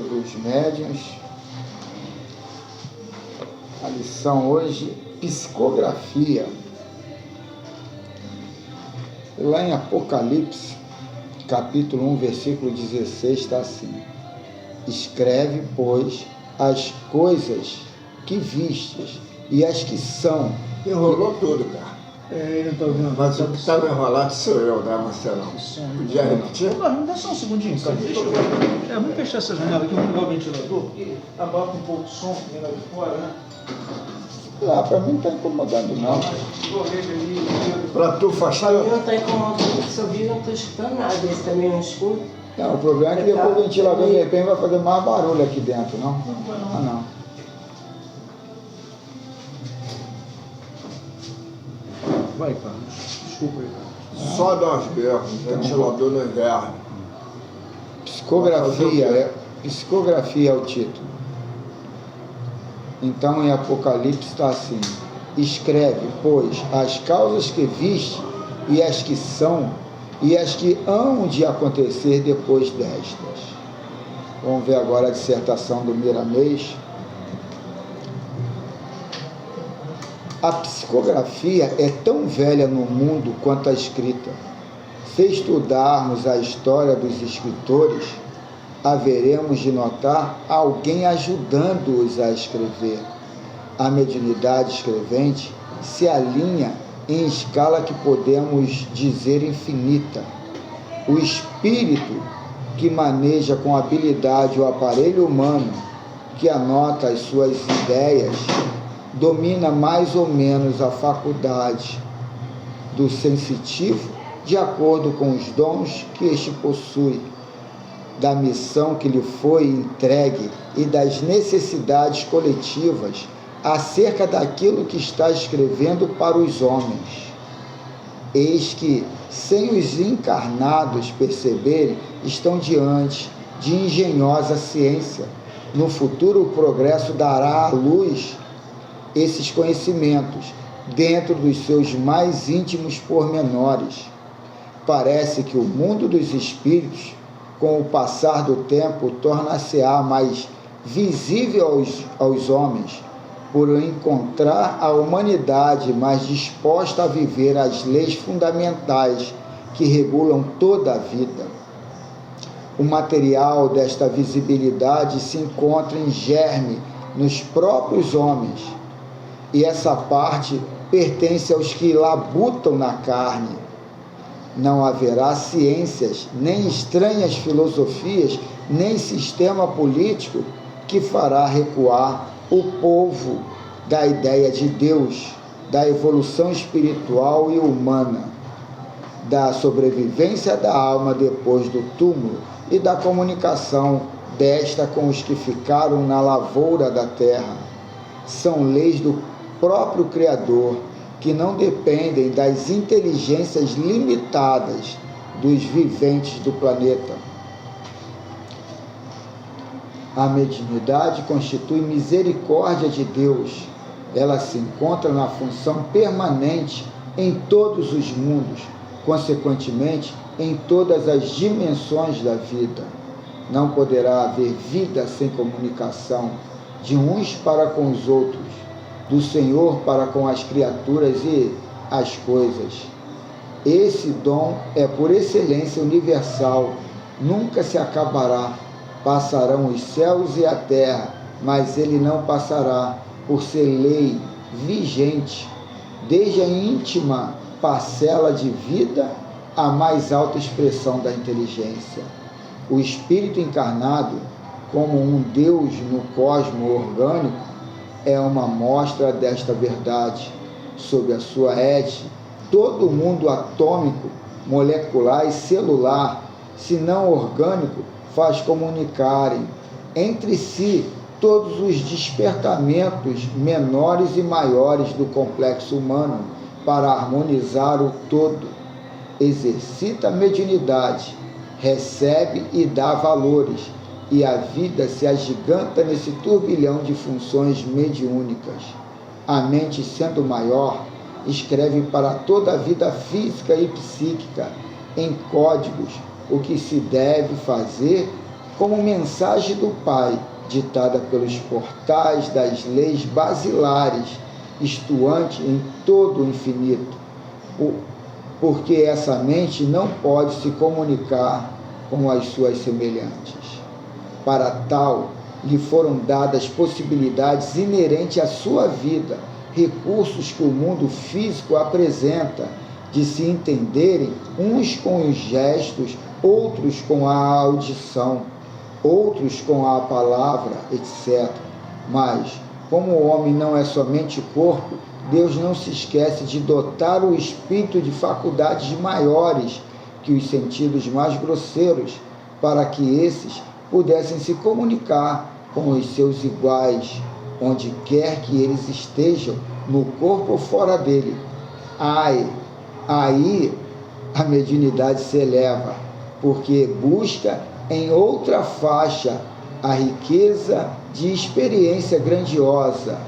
dos médiuns. A lição hoje, psicografia. Lá em Apocalipse, capítulo 1, versículo 16, está assim: escreve, pois, as coisas que vistes e as que são. Enrolou tudo, cara. Eu não estou ouvindo. Mas o que estava enrolado sou eu, né, Marcelão? Podia repetir? Não, dá só um segundinho, cara. Deixa eu ver. Vamos fechar essa janela aqui, vamos ligar o ventilador, porque abafa um pouco o som que vem lá de fora, né? Ah, para mim não está incomodando, não. Para tu, fachada? Não está incomodando, se eu ouvir, não estou escutando nada. Esse também não escuto. Não, o problema é que depois o ventilador de repente vai fazer mais barulho aqui dentro, não? Ah, não. Vai, Carlos. Desculpa aí, Carlos. Só nós mesmos, ventilador no inverno. Psicografia é o título. Então em Apocalipse está assim: escreve, pois, as causas que viste e as que são e as que hão de acontecer depois destas. Vamos ver agora a dissertação do Miramês. A psicografia é tão velha no mundo quanto a escrita. Se estudarmos a história dos escritores, haveremos de notar alguém ajudando-os a escrever. A mediunidade escrevente se alinha em escala que podemos dizer infinita. O espírito que maneja com habilidade o aparelho humano, que anota as suas ideias, domina mais ou menos a faculdade do sensitivo de acordo com os dons que este possui, da missão que lhe foi entregue e das necessidades coletivas acerca daquilo que está escrevendo para os homens. Eis que, sem os encarnados perceberem, estão diante de engenhosa ciência. No futuro, o progresso dará à luz esses conhecimentos dentro dos seus mais íntimos pormenores. Parece que o mundo dos espíritos, com o passar do tempo, torna-se-á mais visível aos homens, por encontrar a humanidade mais disposta a viver as leis fundamentais que regulam toda a vida. O material desta visibilidade se encontra em germe nos próprios homens, e essa parte pertence aos que labutam na carne. Não haverá ciências, nem estranhas filosofias, nem sistema político que fará recuar o povo da ideia de Deus, da evolução espiritual e humana, da sobrevivência da alma depois do túmulo e da comunicação desta com os que ficaram na lavoura da terra. São leis do próprio Criador, que não dependem das inteligências limitadas dos viventes do planeta. A mediunidade constitui misericórdia de Deus. Ela se encontra na função permanente em todos os mundos, consequentemente, em todas as dimensões da vida. Não poderá haver vida sem comunicação de uns para com os outros, do Senhor para com as criaturas e as coisas. Esse dom é por excelência universal, nunca se acabará. Passarão os céus e a terra, mas ele não passará, por ser lei vigente, desde a íntima parcela de vida à mais alta expressão da inteligência. O espírito encarnado, como um Deus no cosmo orgânico, é uma mostra desta verdade. Sob a sua égide, todo o mundo atômico, molecular e celular, se não orgânico, faz comunicarem entre si todos os despertamentos menores e maiores do complexo humano para harmonizar o todo. Exercita a mediunidade, recebe e dá valores, e a vida se agiganta nesse turbilhão de funções mediúnicas. A mente, sendo maior, escreve para toda a vida física e psíquica, em códigos, o que se deve fazer como mensagem do Pai, ditada pelos portais das leis basilares, estuante em todo o infinito, porque essa mente não pode se comunicar com as suas semelhantes. Para tal, lhe foram dadas possibilidades inerentes à sua vida, recursos que o mundo físico apresenta, de se entenderem uns com os gestos, outros com a audição, outros com a palavra, etc. Mas, como o homem não é somente corpo, Deus não se esquece de dotar o espírito de faculdades maiores que os sentidos mais grosseiros, para que esses pudessem se comunicar com os seus iguais, onde quer que eles estejam, no corpo ou fora dele. Aí a mediunidade se eleva, porque busca em outra faixa a riqueza de experiência grandiosa,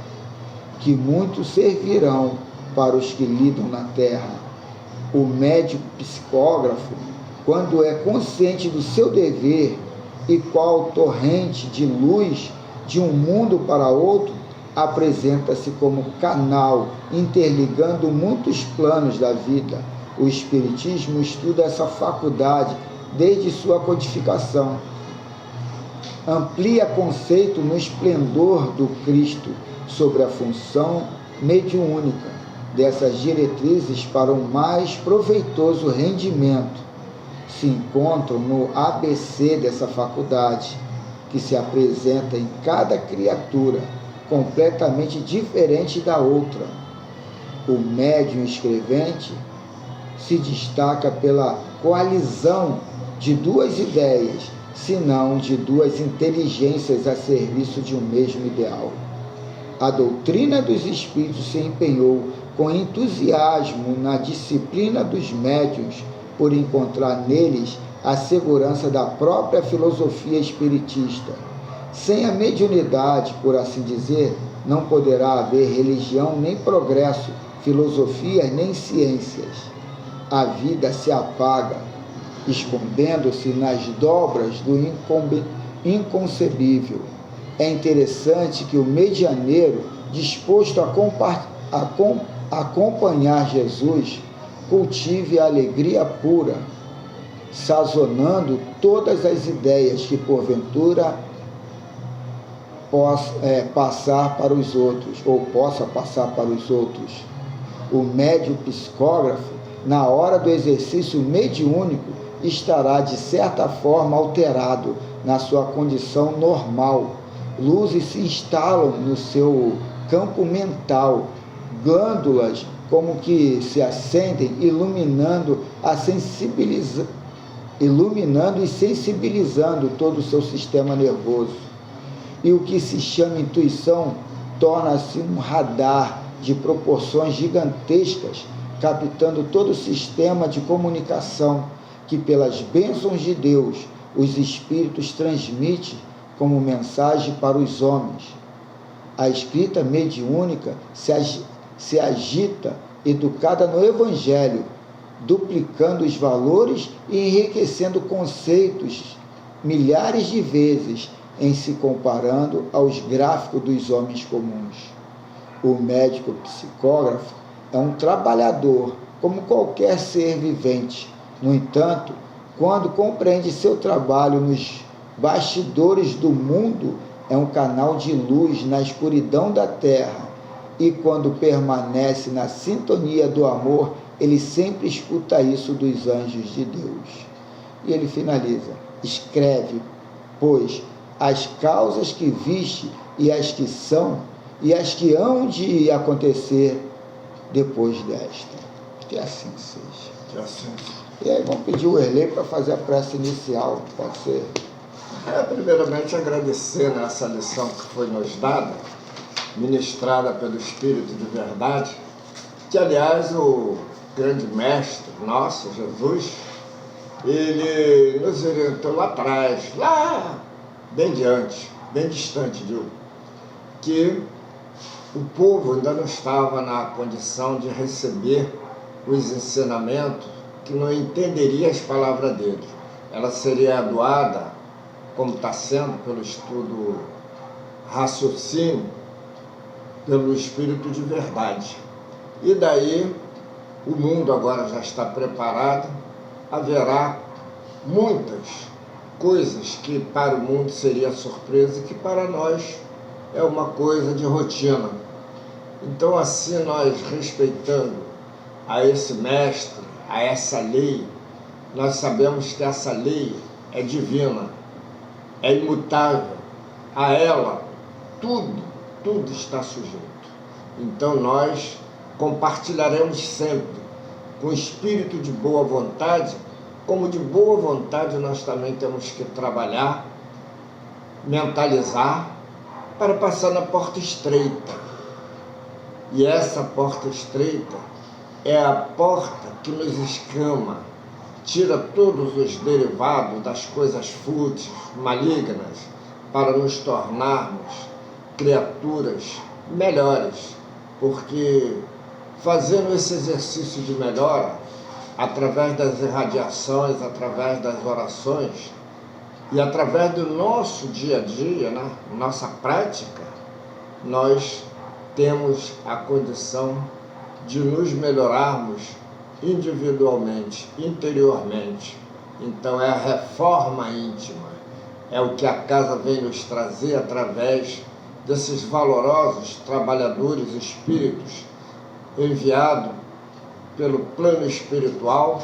que muitos servirão para os que lidam na terra. O médico psicógrafo, quando é consciente do seu dever e qual torrente de luz de um mundo para outro, apresenta-se como canal interligando muitos planos da vida. O Espiritismo estuda essa faculdade desde sua codificação. Amplia conceito no esplendor do Cristo sobre a função mediúnica dessas diretrizes para um mais proveitoso rendimento. Se encontram no ABC dessa faculdade, que se apresenta em cada criatura, completamente diferente da outra. O médium escrevente se destaca pela coalizão de duas ideias, se não de duas inteligências a serviço de um mesmo ideal. A doutrina dos espíritos se empenhou com entusiasmo na disciplina dos médiuns, por encontrar neles a segurança da própria filosofia espiritista. Sem a mediunidade, por assim dizer, não poderá haver religião nem progresso, filosofia nem ciências. A vida se apaga, escondendo-se nas dobras do inconcebível. É interessante que o medianeiro, disposto a acompanhar Jesus, cultive a alegria pura, sazonando todas as ideias que porventura possa passar para os outros. O médium psicógrafo, na hora do exercício mediúnico, estará de certa forma alterado na sua condição normal. Luzes se instalam no seu campo mental, glândulas como que se acendem, iluminando e sensibilizando todo o seu sistema nervoso. E o que se chama intuição torna-se um radar de proporções gigantescas, captando todo o sistema de comunicação que, pelas bênçãos de Deus, os espíritos transmitem como mensagem para os homens. A escrita mediúnica se agita, educada no Evangelho, duplicando os valores e enriquecendo conceitos milhares de vezes, em se comparando aos gráficos dos homens comuns. O médico psicógrafo é um trabalhador, como qualquer ser vivente. No entanto, quando compreende seu trabalho nos bastidores do mundo, é um canal de luz na escuridão da terra. E quando permanece na sintonia do amor, ele sempre escuta isso dos anjos de Deus. E ele finaliza: escreve, pois, as causas que viste e as que são e as que hão de acontecer depois desta. Que assim seja. Que assim seja. E aí vamos pedir o Erlei para fazer a prece inicial, pode ser? Primeiramente agradecer essa lição que foi nos dada, ministrada pelo Espírito de Verdade, que aliás o grande mestre nosso, Jesus, ele nos orientou lá atrás, lá bem diante, bem distante, digo, que o povo ainda não estava na condição de receber os ensinamentos, que não entenderia as palavras dele. Ela seria doada como está sendo pelo estudo raciocínio, pelo Espírito de verdade. E daí o mundo agora já está preparado, haverá muitas coisas que para o mundo seria surpresa e que para nós é uma coisa de rotina. Então, assim, nós respeitando a esse mestre, a essa lei, nós sabemos que essa lei é divina, é imutável, a ela tudo está sujeito. Então nós compartilharemos sempre com espírito de boa vontade, como de boa vontade nós também temos que trabalhar, mentalizar, para passar na porta estreita. E essa porta estreita é a porta que nos escama, tira todos os derivados das coisas fúteis, malignas, para nos tornarmos criaturas melhores, porque fazendo esse exercício de melhora, através das irradiações, através das orações e através do nosso dia a dia, né, nossa prática, nós temos a condição de nos melhorarmos individualmente, interiormente. Então é a reforma íntima, é o que a casa vem nos trazer através desses valorosos trabalhadores espíritos enviados pelo plano espiritual,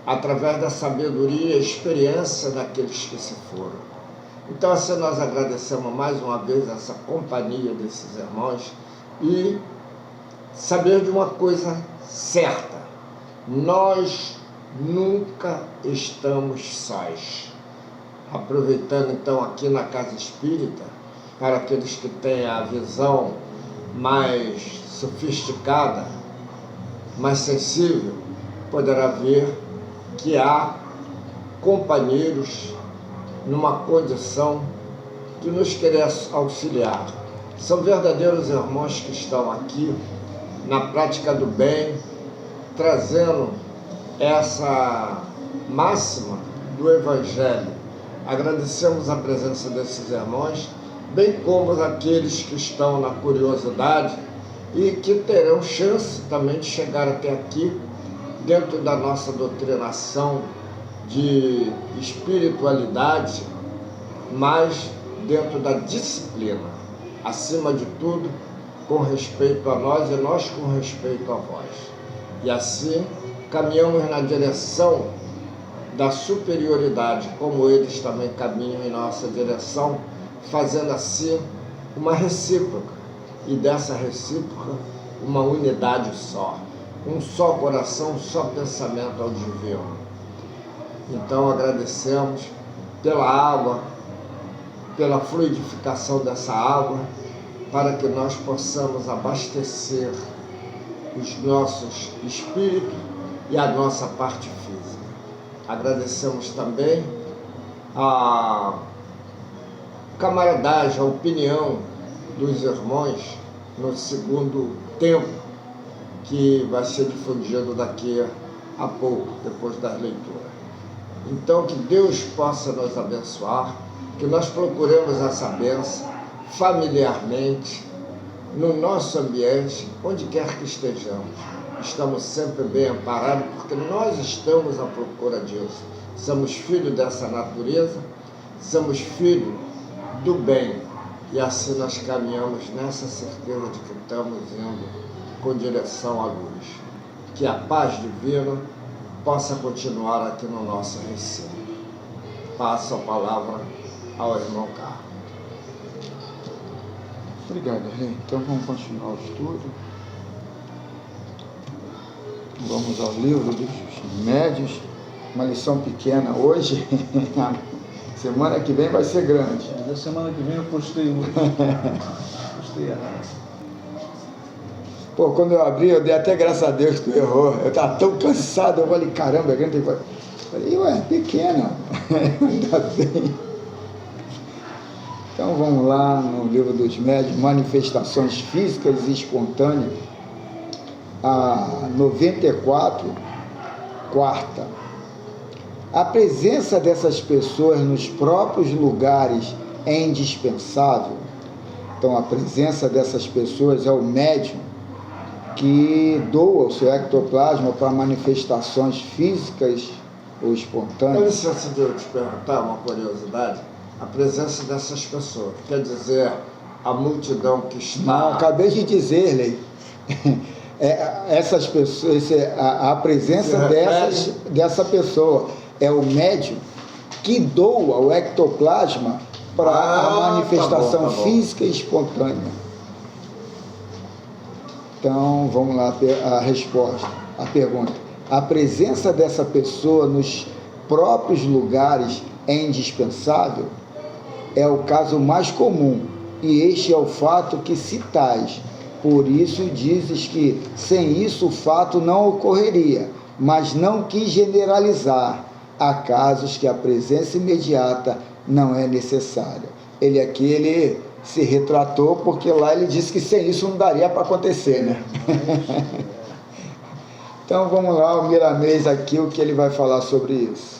através da sabedoria e experiência daqueles que se foram. Então assim nós agradecemos mais uma vez essa companhia desses irmãos e saber de uma coisa certa: nós nunca estamos sós. Aproveitando então aqui na Casa Espírita, para aqueles que têm a visão mais sofisticada, mais sensível, poderá ver que há companheiros numa condição de nos querer auxiliar. São verdadeiros irmãos que estão aqui na prática do bem, trazendo essa máxima do Evangelho. Agradecemos a presença desses irmãos, bem como aqueles que estão na curiosidade e que terão chance também de chegar até aqui, dentro da nossa doutrinação de espiritualidade, mas dentro da disciplina, acima de tudo, com respeito a nós e nós com respeito a vós. E assim caminhamos na direção da superioridade, como eles também caminham em nossa direção, fazendo assim uma recíproca, e dessa recíproca uma unidade só, um só coração, um só pensamento ao divino. Então agradecemos pela água, pela fluidificação dessa água, para que nós possamos abastecer os nossos espíritos e a nossa parte física. Agradecemos também a camaradagem, a opinião dos irmãos no segundo tempo, que vai ser difundido daqui a pouco, depois da leitura. Então, que Deus possa nos abençoar, que nós procuremos essa bênção familiarmente, no nosso ambiente, onde quer que estejamos. Estamos sempre bem amparados, porque nós estamos à procura disso. Somos filhos dessa natureza, somos filhos do bem, e assim nós caminhamos nessa certeza de que estamos indo com direção à luz. Que a paz divina possa continuar aqui no nosso recinto. Passo a palavra ao irmão Carlos. Obrigado, Rei. Então vamos continuar o estudo. Vamos ao livro dos médios. Uma lição pequena hoje. Semana que vem vai ser grande. Da semana que vem eu postei muito. Postei errado. Pô, quando eu abri, eu dei até graças a Deus que tu errou. Eu estava tão cansado, eu falei, caramba, é grande. Eu falei, ué, pequena. Ainda bem. Então vamos lá no livro dos médios, manifestações físicas e espontâneas, a 94, quarta. A presença dessas pessoas nos próprios lugares é indispensável. Então, a presença dessas pessoas é o médium que doa o seu ectoplasma para manifestações físicas ou Dá espontâneas. licença de eu te perguntar uma curiosidade. A presença dessas pessoas, quer dizer, a multidão que está... Não, acabei de dizer, Lei. Essas pessoas, a presença dessa pessoa é o médium que doa o ectoplasma para a manifestação tá bom. física e espontânea. Então, vamos lá, a resposta, a pergunta. A presença dessa pessoa nos próprios lugares é indispensável? É o caso mais comum, e este é o fato que citais. Por isso dizes que sem isso o fato não ocorreria, mas não quis generalizar. Há casos que a presença imediata não é necessária. Ele se retratou porque lá ele disse que sem isso não daria para acontecer, né? Então vamos lá, o Miramês aqui, o que ele vai falar sobre isso.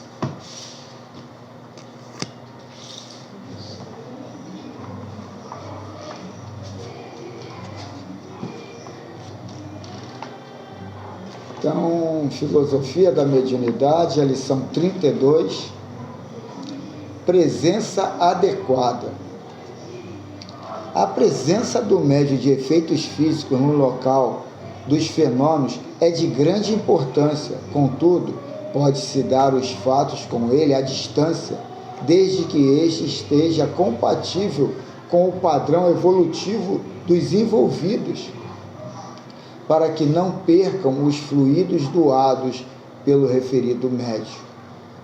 Então, Filosofia da Mediunidade, a lição 32, presença adequada. A presença do médium de efeitos físicos no local dos fenômenos é de grande importância, contudo, pode-se dar os fatos com ele à distância, desde que este esteja compatível com o padrão evolutivo dos envolvidos, para que não percam os fluidos doados pelo referido médium.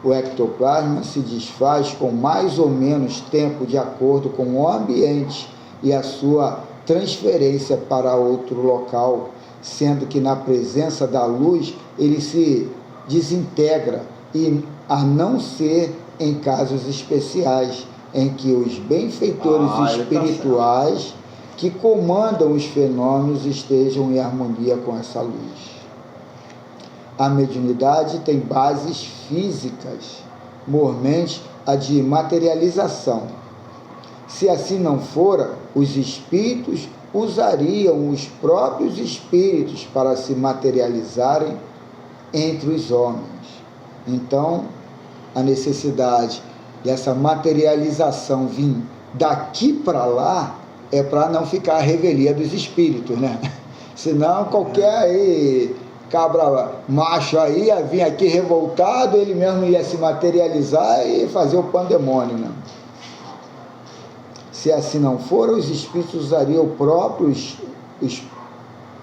O ectoplasma se desfaz com mais ou menos tempo de acordo com o ambiente e a sua transferência para outro local, sendo que na presença da luz ele se desintegra, e a não ser em casos especiais, em que os benfeitores espirituais que comandam os fenômenos estejam em harmonia com essa luz. A mediunidade tem bases físicas, mormente a de materialização. Se assim não fora, os espíritos usariam os próprios espíritos para se materializarem entre os homens. Então, a necessidade dessa materialização vir daqui para lá é para não ficar a revelia dos espíritos, né? Senão qualquer aí, cabra macho aí ia vir aqui revoltado, ele mesmo ia se materializar e fazer o pandemônio, né? Se assim não for, os espíritos usariam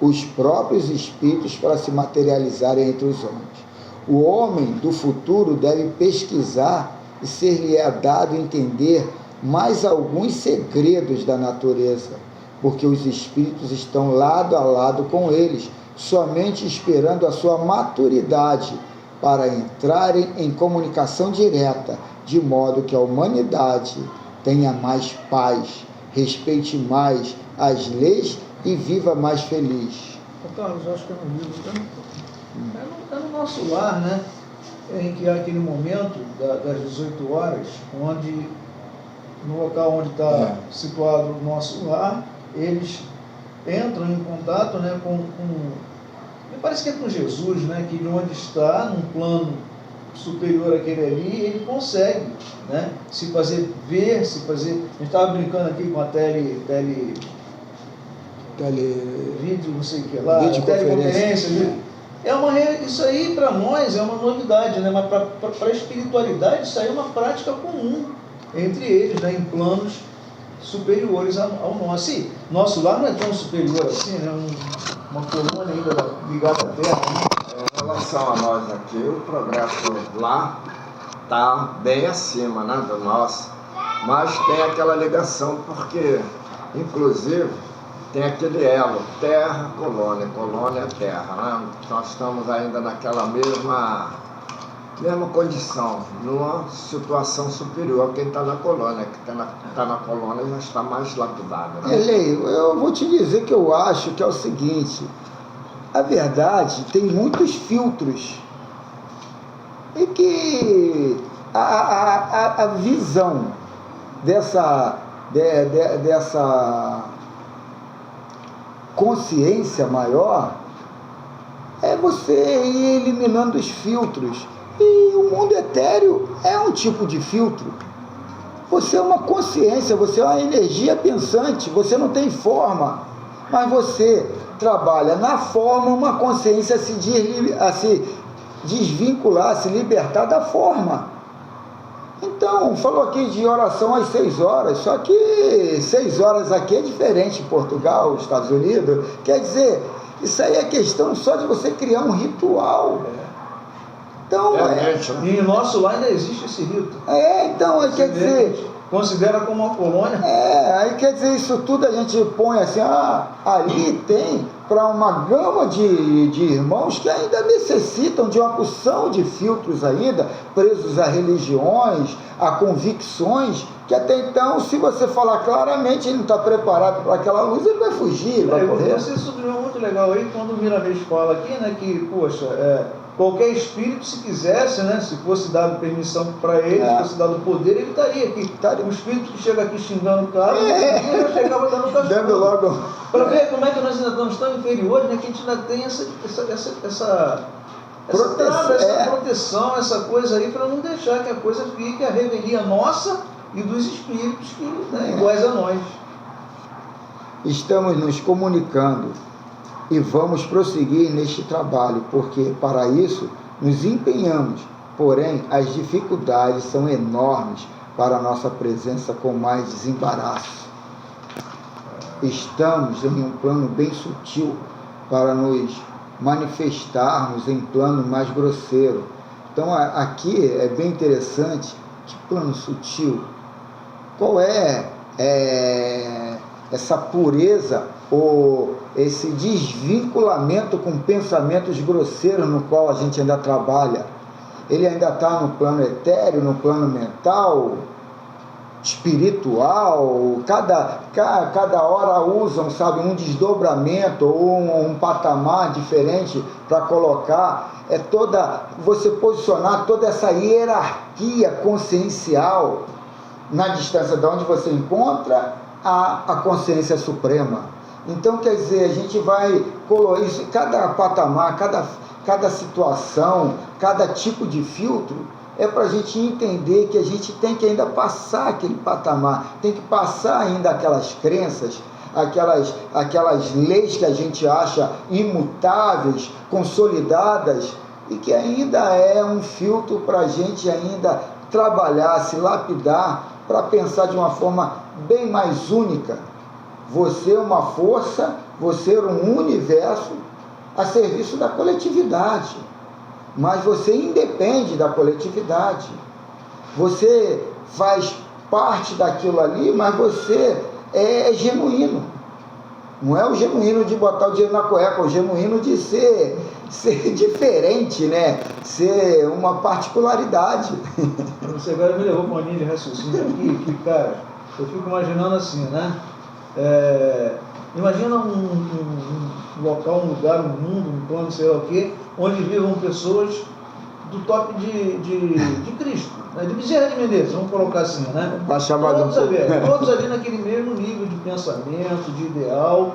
os próprios espíritos para se materializarem entre os homens. O homem do futuro deve pesquisar e ser-lhe-é dado entender mais alguns segredos da natureza, porque os espíritos estão lado a lado com eles, somente esperando a sua maturidade para entrarem em comunicação direta, de modo que a humanidade tenha mais paz, respeite mais as leis e viva mais feliz. Carlos, eu acho que é no livro, é no nosso lar, né? Em que há aquele momento das 18 horas, onde no local onde está situado o nosso lar, eles entram em contato, né, me parece que é com Jesus, né, que de onde está, num plano superior àquele ali, ele consegue, né, se fazer ver, se fazer... A gente estava brincando aqui com a vídeo, não sei o que lá, teleconferência. Isso aí para nós é uma novidade, né, mas para a espiritualidade isso aí é uma prática comum entre eles, né, em planos superiores ao nosso. E nosso lar não é tão superior assim, né? Uma colônia ainda ligada à Terra. Né? Em relação a nós aqui, o progresso lá está bem acima, né, do nosso, mas tem aquela ligação, porque, inclusive, tem aquele elo, terra, colônia, terra, né? Nós estamos ainda naquela mesma condição, numa situação superior a quem está na colônia, que está na colônia já está mais lapidado. Né? Eu vou te dizer que eu acho que é o seguinte, a verdade tem muitos filtros, e que a visão dessa consciência maior é você ir eliminando os filtros. E o mundo etéreo é um tipo de filtro. Você é uma consciência, você é uma energia pensante, você não tem forma, mas você trabalha na forma uma consciência a se desvincular, a se libertar da forma. Então, falou aqui de oração às 6 horas, só que 6 horas aqui é diferente em Portugal, Estados Unidos. Quer dizer, isso aí é questão só de você criar um ritual. Então, e em nosso lá ainda existe esse rito. Então, quer dizer... Considera como uma colônia. Aí quer dizer, isso tudo a gente põe assim, ali tem para uma gama de irmãos que ainda necessitam de uma porção de filtros ainda, presos a religiões, a convicções, que até então, se você falar claramente, ele não está preparado para aquela luz, ele vai fugir, vai correr. Você sublinhou muito legal aí, quando o Miramês fala aqui, né, que, poxa, qualquer espírito, se quisesse, né, se fosse dado permissão para ele, se fosse dado poder, ele estaria aqui. O espírito que chega aqui xingando o cara, ele já chegava dando cachorro. Dando logo. Para ver como é que nós ainda estamos tão inferiores, né, que a gente ainda tem essa proteção, essa coisa aí, para não deixar que a coisa fique a revelia nossa e dos espíritos que, né, iguais a nós. Estamos nos comunicando e vamos prosseguir neste trabalho, porque para isso nos empenhamos, porém as dificuldades são enormes para a nossa presença com mais desembaraço. Estamos em um plano bem sutil para nos manifestarmos em plano mais grosseiro. Então aqui é bem interessante. Que plano sutil? Qual é essa pureza ou esse desvinculamento com pensamentos grosseiros no qual a gente ainda trabalha? Ele ainda está no plano etéreo, no plano mental, espiritual. Cada hora usam, sabe, um desdobramento ou um patamar diferente para colocar. Você posicionar toda essa hierarquia consciencial na distância de onde você encontra a consciência suprema. Então, quer dizer, a gente vai colorir isso, cada patamar, cada situação, cada tipo de filtro, é para a gente entender que a gente tem que ainda passar aquele patamar, tem que passar ainda aquelas crenças, aquelas leis que a gente acha imutáveis, consolidadas, e que ainda é um filtro para a gente ainda trabalhar, se lapidar, para pensar de uma forma bem mais única. Você é uma força, você é um universo a serviço da coletividade, mas você independe da coletividade. Você faz parte daquilo ali, mas você é genuíno. Não é o genuíno de botar o dinheiro na cueca, é o genuíno de ser diferente, né? Ser uma particularidade. Você agora me levou para uma linha de raciocínio aqui, que, cara, eu fico imaginando assim, né? Imagina um local, um lugar, um mundo, um plano, sei lá o quê, onde vivam pessoas do toque de Cristo, né? De Bezerra de Menezes, vamos colocar assim, né? Todos ali naquele mesmo nível de pensamento, de ideal.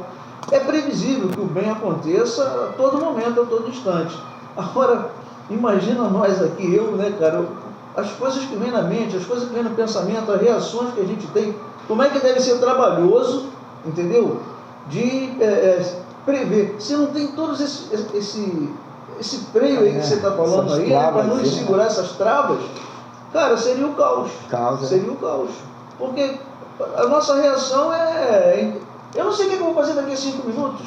É previsível que o bem aconteça a todo momento, a todo instante. Agora, imagina nós aqui, né, cara, as coisas que vêm na mente, as coisas que vêm no pensamento, as reações que a gente tem, como é que deve ser trabalhoso, entendeu? De prever. Se não tem todos esse freio aí que você está falando aí, para nos segurar essas travas, cara, seria o caos. Seria o caos. Porque a nossa reação eu não sei o que eu vou fazer daqui a 5 minutos.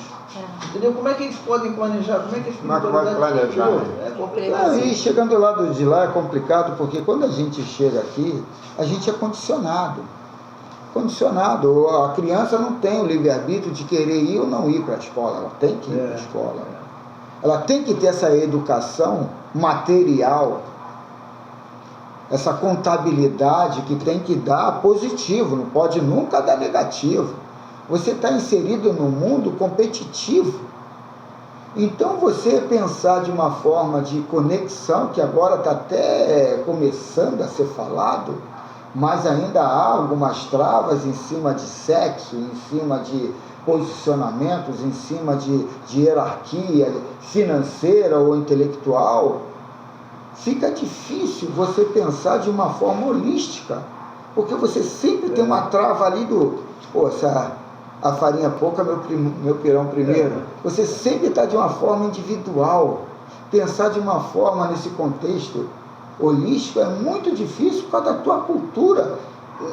Entendeu? Como é que eles podem planejar? Como é que eles podem planejar? É complicado. E chegando do lado de lá é complicado, porque quando a gente chega aqui, a gente é condicionado. A criança não tem o livre-arbítrio de querer ir ou não ir para a escola. Ela tem que ir para a escola. Ela tem que ter essa educação material, essa contabilidade que tem que dar positivo, não pode nunca dar negativo. Você está inserido num mundo competitivo. Então você pensar de uma forma de conexão, que agora está até começando a ser falado, mas ainda há algumas travas em cima de sexo, em cima de posicionamentos, em cima de hierarquia financeira ou intelectual, fica difícil você pensar de uma forma holística, porque você sempre tem uma trava ali do, a farinha pouca, meu pirão primeiro. Você sempre está de uma forma individual. Pensar de uma forma nesse contexto holístico é muito difícil por causa da tua cultura.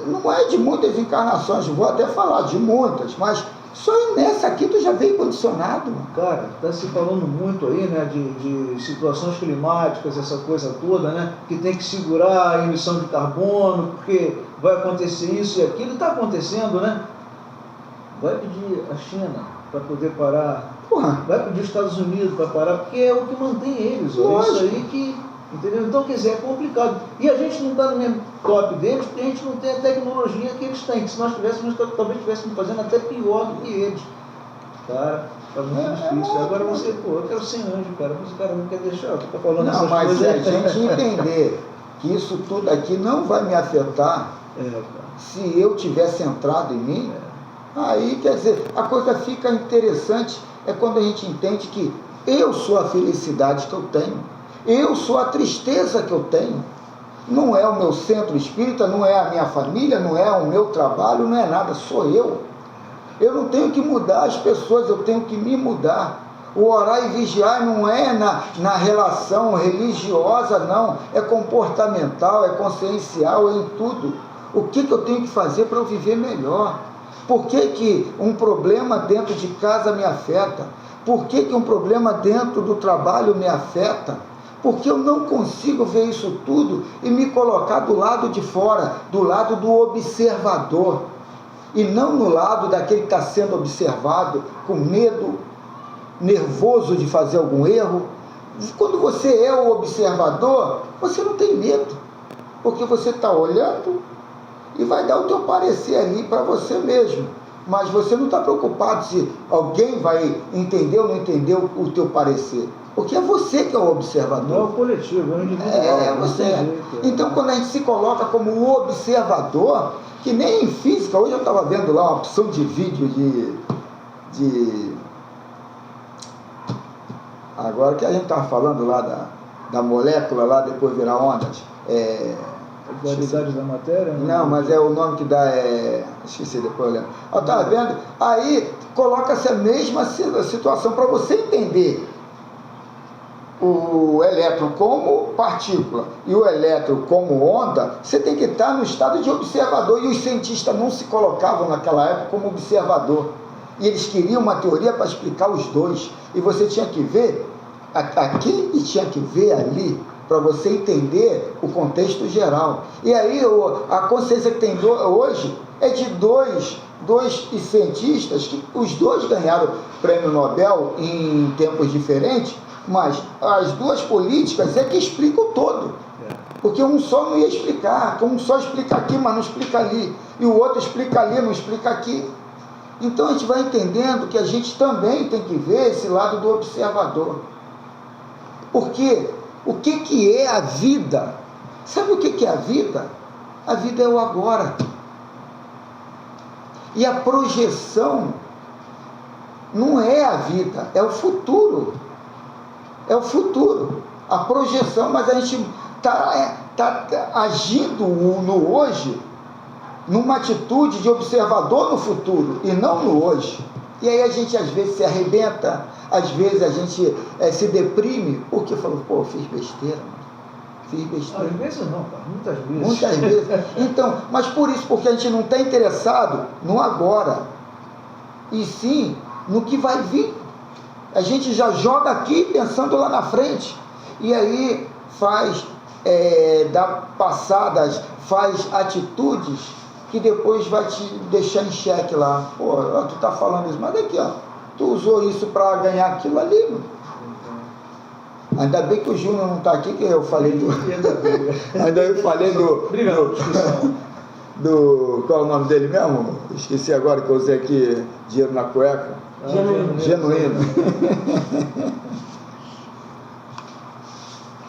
Não é de muitas encarnações, vou até falar de muitas, mas só nessa aqui tu já veio condicionado. Cara, está se falando muito aí, né, de situações climáticas, essa coisa toda, né, que tem que segurar a emissão de carbono, porque vai acontecer isso e aquilo, está acontecendo, né? Vai pedir a China para poder parar, vai pedir os Estados Unidos para parar, porque é o que mantém eles, ó, isso aí que, entendeu? Então, quer dizer, é complicado. E a gente não está no mesmo top deles, porque a gente não tem a tecnologia que eles têm, que se nós tivéssemos, talvez estivéssemos fazendo até pior do que eles. Cara, está muito difícil. Agora você, eu quero ser anjo, cara, mas o cara não quer deixar, eu estou falando essas mas coisas. Mas a gente entender que isso tudo aqui não vai me afetar se eu tiver centrado em mim, aí, quer dizer, a coisa fica interessante, é quando a gente entende que eu sou a felicidade que eu tenho, eu sou a tristeza que eu tenho, não é o meu centro espírita, não é a minha família, não é o meu trabalho, não é nada, sou eu. Eu não tenho que mudar as pessoas, eu tenho que me mudar. O orar e vigiar não é na relação religiosa, não, é comportamental, é consciencial, é em tudo. O que eu tenho que fazer para eu viver melhor? Por que um problema dentro de casa me afeta? Por que um problema dentro do trabalho me afeta? Porque eu não consigo ver isso tudo e me colocar do lado de fora, do lado do observador, e não no lado daquele que está sendo observado, com medo, nervoso de fazer algum erro. Quando você é o observador, você não tem medo, porque você está olhando e vai dar o teu parecer ali para você mesmo, mas você não está preocupado se alguém vai entender ou não entender o teu parecer, porque é você que é o observador. Não é o coletivo, é o individual. É você. Então, quando a gente se coloca como o observador, que nem em física, hoje eu estava vendo lá uma opção de vídeo agora que a gente estava falando lá da molécula, lá depois virar ondas, a dualidade da matéria? Não, mas é o nome que dá, esqueci, depois eu lembro. Eu estava vendo, aí coloca-se a mesma situação para você entender o elétron como partícula e o elétron como onda. Você tem que estar no estado de observador, e os cientistas não se colocavam naquela época como observador, e eles queriam uma teoria para explicar os dois, e você tinha que ver aqui e tinha que ver ali, para você entender o contexto geral. E aí a consciência que tem hoje é de dois cientistas, que os dois ganharam prêmio Nobel em tempos diferentes, mas as duas políticas é que explicam o todo. Porque um só não ia explicar, um só explica aqui, mas não explica ali, e o outro explica ali, não explica aqui. Então a gente vai entendendo que a gente também tem que ver esse lado do observador. Porque o que é a vida? Sabe o que é a vida? A vida é o agora. E a projeção não é a vida, é o futuro. É o futuro. A projeção, mas a gente está agindo no hoje, numa atitude de observador no futuro, e não no hoje. E aí a gente às vezes se arrebenta, às vezes a gente se deprime, porque falou, pô, fiz besteira, mano. Fiz besteira. Às vezes não, cara, muitas vezes. Muitas vezes. Então, mas por isso, porque a gente não está interessado no agora, e sim no que vai vir. A gente já joga aqui pensando lá na frente, e aí faz, dá passadas, faz atitudes que depois vai te deixar em xeque lá. Pô, tu tá falando isso, mas aqui, ó, tu usou isso para ganhar aquilo ali, mano. Ainda bem que o Júnior não está aqui, que eu falei do... Ainda eu falei do... Qual é o nome dele mesmo? Esqueci agora, que eu usei aqui dinheiro na cueca. Genuíno.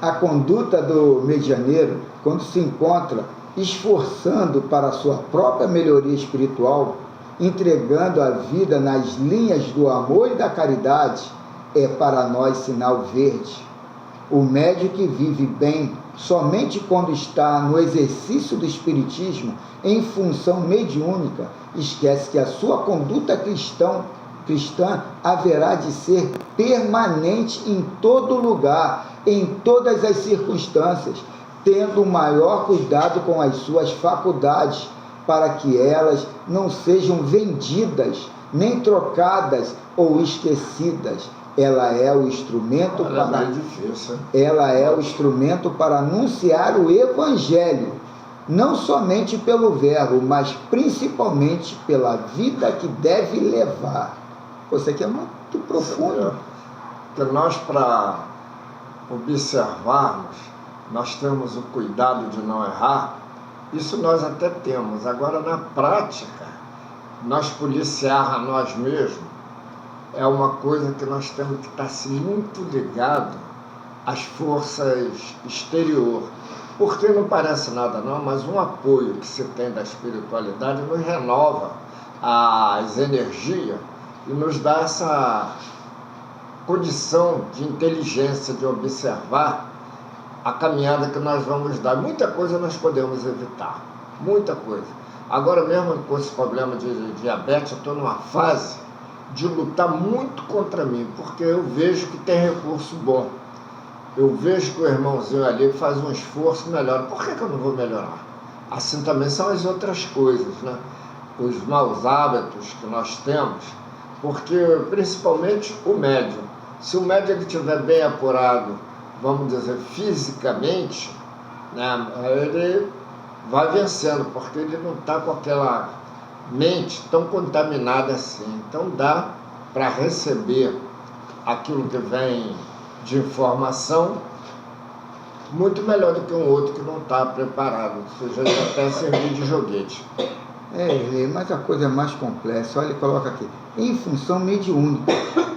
A conduta do medianeiro, quando se encontra esforçando para a sua própria melhoria espiritual, entregando a vida nas linhas do amor e da caridade, é para nós sinal verde. O médium que vive bem somente quando está no exercício do espiritismo em função mediúnica, esquece que a sua conduta cristã haverá de ser permanente em todo lugar, em todas as circunstâncias, tendo o maior cuidado com as suas faculdades, para que elas não sejam vendidas, nem trocadas ou esquecidas. Ela é o instrumento para anunciar o Evangelho, não somente pelo verbo, mas principalmente pela vida que deve levar. Isso aqui é muito profundo. Que nós, para observarmos, nós temos o cuidado de não errar. Isso nós até temos. Agora, na prática, nós policiar a nós mesmos é uma coisa que nós temos que estar assim, muito ligado às forças exteriores. Porque não parece nada não, mas um apoio que se tem da espiritualidade nos renova as energias e nos dá essa condição de inteligência, de observar a caminhada que nós vamos dar. Muita coisa nós podemos evitar, muita coisa. Agora mesmo com esse problema de diabetes, eu estou numa fase de lutar muito contra mim, porque eu vejo que tem recurso bom. Eu vejo que o irmãozinho ali faz um esforço melhor. Por que eu não vou melhorar? Assim também são as outras coisas, né? Os maus hábitos que nós temos, porque principalmente o médium. Se o médium estiver bem apurado, vamos dizer, fisicamente, né, ele vai vencendo, porque ele não está com aquela mente tão contaminada assim. Então dá para receber aquilo que vem de informação muito melhor do que um outro que não está preparado, ou seja, até servir de joguete. Mas a coisa é mais complexa. Olha, coloca aqui, em função mediúnica,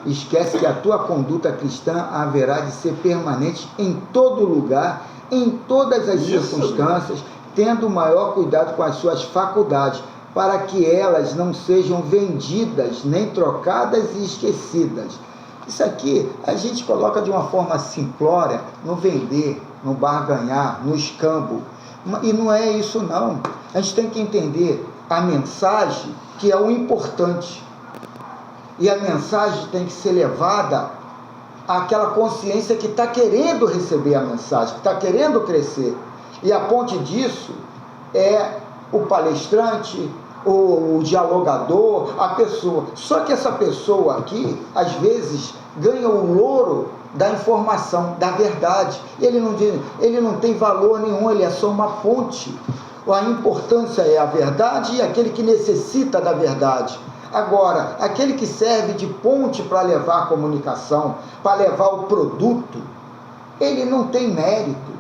esquece que a tua conduta cristã haverá de ser permanente em todo lugar, em todas as circunstâncias, tendo o maior cuidado com as suas faculdades, para que elas não sejam vendidas, nem trocadas e esquecidas. Isso aqui a gente coloca de uma forma simplória, no vender, no barganhar, no escambo. E não é isso não. A gente tem que entender a mensagem, que é o importante. E a mensagem tem que ser levada àquela consciência que está querendo receber a mensagem, que está querendo crescer. E a ponte disso é o palestrante, o dialogador, a pessoa. Só que essa pessoa aqui, às vezes, ganha o louro da informação, da verdade. Ele não tem valor nenhum, ele é só uma ponte. A importância é a verdade e aquele que necessita da verdade. Agora, aquele que serve de ponte para levar a comunicação, para levar o produto, ele não tem mérito.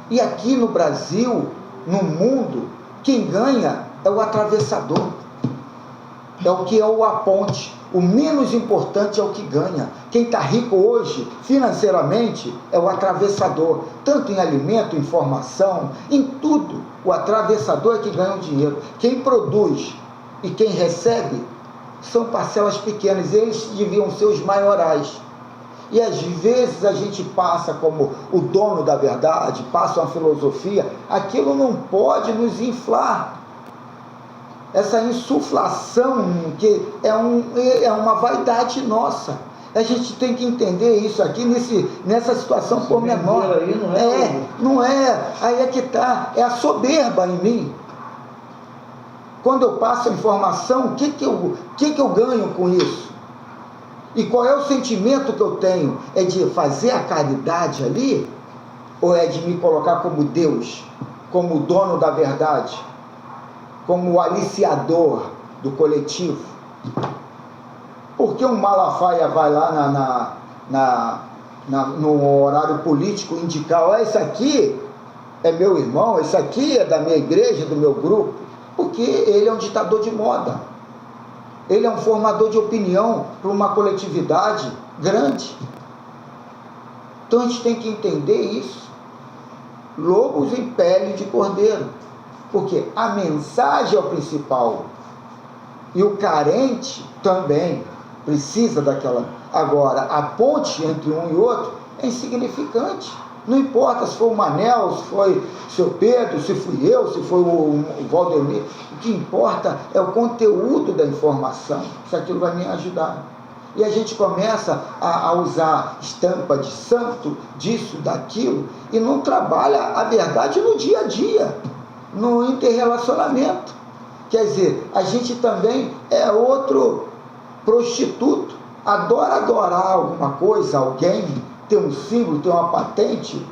E aqui no Brasil, no mundo, quem ganha é o atravessador, é o que é a ponte. O menos importante é o que ganha. Quem está rico hoje, financeiramente, é o atravessador, tanto em alimento, informação, em tudo. O atravessador é que ganha o dinheiro. Quem produz e quem recebe são parcelas pequenas, eles deviam ser os maiorais. E às vezes a gente passa como o dono da verdade, passa uma filosofia, aquilo não pode nos inflar. Essa insuflação que é uma vaidade nossa. A gente tem que entender isso aqui nessa situação pormenor. Não é, aí é que está, é a soberba em mim. Quando eu passo a informação, o que eu ganho com isso? E qual é o sentimento que eu tenho? É de fazer a caridade ali? Ou é de me colocar como Deus, como o dono da verdade? Como o aliciador do coletivo? Porque um Malafaia vai lá no horário político indicar, esse aqui é meu irmão, esse aqui é da minha igreja, do meu grupo? Porque ele é um ditador de moda. Ele é um formador de opinião para uma coletividade grande. Então a gente tem que entender isso. Lobos em pele de cordeiro. Porque a mensagem é o principal. E o carente também precisa daquela. Agora, a ponte entre um e outro é insignificante. Não importa se foi o Manel, se foi o seu Pedro, se fui eu, se foi o Valdemir. O que importa é o conteúdo da informação, se aquilo vai me ajudar. E a gente começa a usar estampa de santo, disso, daquilo, e não trabalha a verdade no dia a dia, no interrelacionamento. Quer dizer, a gente também é outro prostituto, adora adorar alguma coisa, alguém, ter um símbolo, ter uma patente,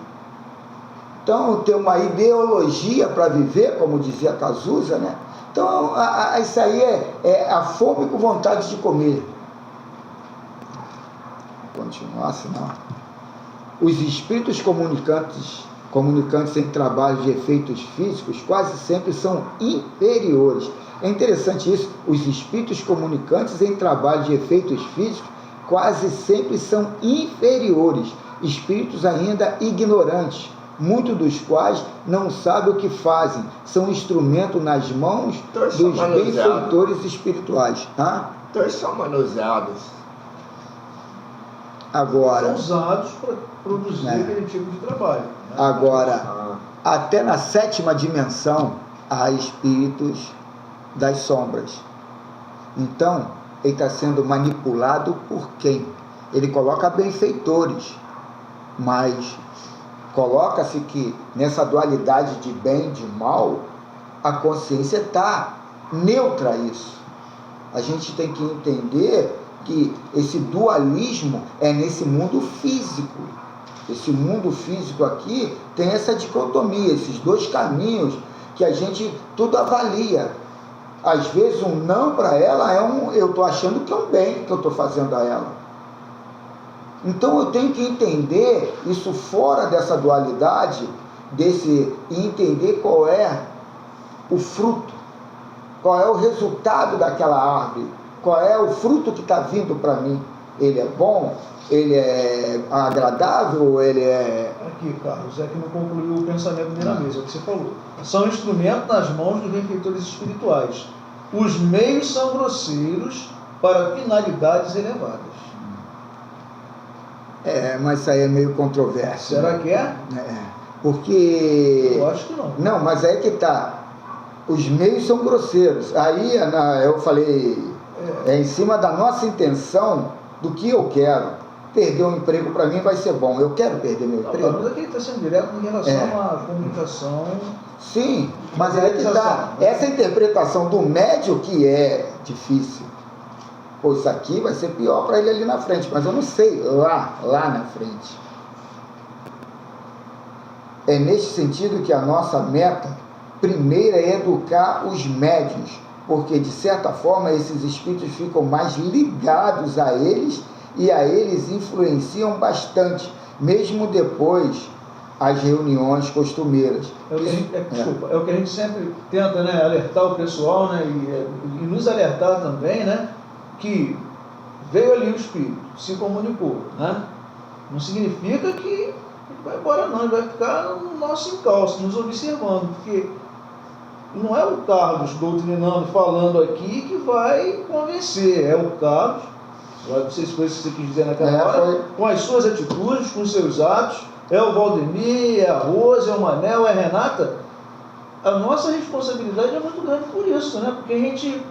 então ter uma ideologia para viver, como dizia Cazuza, né? Então isso aí é a fome com vontade de comer. Vou continuar, senão. Os espíritos comunicantes em trabalho de efeitos físicos quase sempre são inferiores. É interessante isso, os espíritos comunicantes em trabalho de efeitos físicos quase sempre são inferiores, espíritos ainda ignorantes, muitos dos quais não sabem o que fazem, são instrumento nas mãos dos benfeitores espirituais. Então eles são manuseados. Agora, são usados para produzir aquele tipo de trabalho. Né? Agora, até na 7ª dimensão, há espíritos das sombras. Então, ele está sendo manipulado por quem? Ele coloca benfeitores, mas coloca-se que nessa dualidade de bem e de mal, a consciência está neutra a isso. A gente tem que entender que esse dualismo é nesse mundo físico. Esse mundo físico aqui tem essa dicotomia, esses dois caminhos que a gente tudo avalia. Às vezes um não para ela eu estou achando que é um bem que eu estou fazendo a ela. Então eu tenho que entender isso fora dessa dualidade, e entender qual é o fruto, qual é o resultado daquela árvore, qual é o fruto que está vindo para mim. Ele é bom? Ele é agradável? Ele é... Aqui, Carlos, é que não concluiu o pensamento dele na mesa, é o que você falou. São instrumentos nas mãos dos benfeitores espirituais. Os meios são grosseiros para finalidades elevadas. Mas isso aí é meio controverso. Será que é? Porque... Eu acho que não. Não, mas aí que está. Os meios são grosseiros. Aí eu falei, em cima da nossa intenção, do que eu quero. Perder um emprego para mim vai ser bom. Eu quero perder meu emprego. Mas aqui está sendo direto em relação à comunicação. Sim, mas aí que está. Essa interpretação do médio que é difícil. Pô, isso aqui vai ser pior para ele ali na frente, mas eu não sei lá na frente. É neste sentido que a nossa meta primeira é educar os médiuns, porque de certa forma esses espíritos ficam mais ligados a eles e a eles influenciam bastante, mesmo depois as reuniões costumeiras. Desculpa, é o que a gente sempre tenta, né, alertar o pessoal, né, e nos alertar também, né, que veio ali o espírito, se comunicou, né, não significa que vai embora não, ele vai ficar no nosso encalço, nos observando, porque não é o Carlos doutrinando, falando aqui que vai convencer, é o Carlos, não sei se foi isso que você quis dizer naquela hora, com as suas atitudes, com os seus atos, é o Valdemir, é a Rose, é o Manel, é a Renata. A nossa responsabilidade é muito grande por isso, né? Porque a gente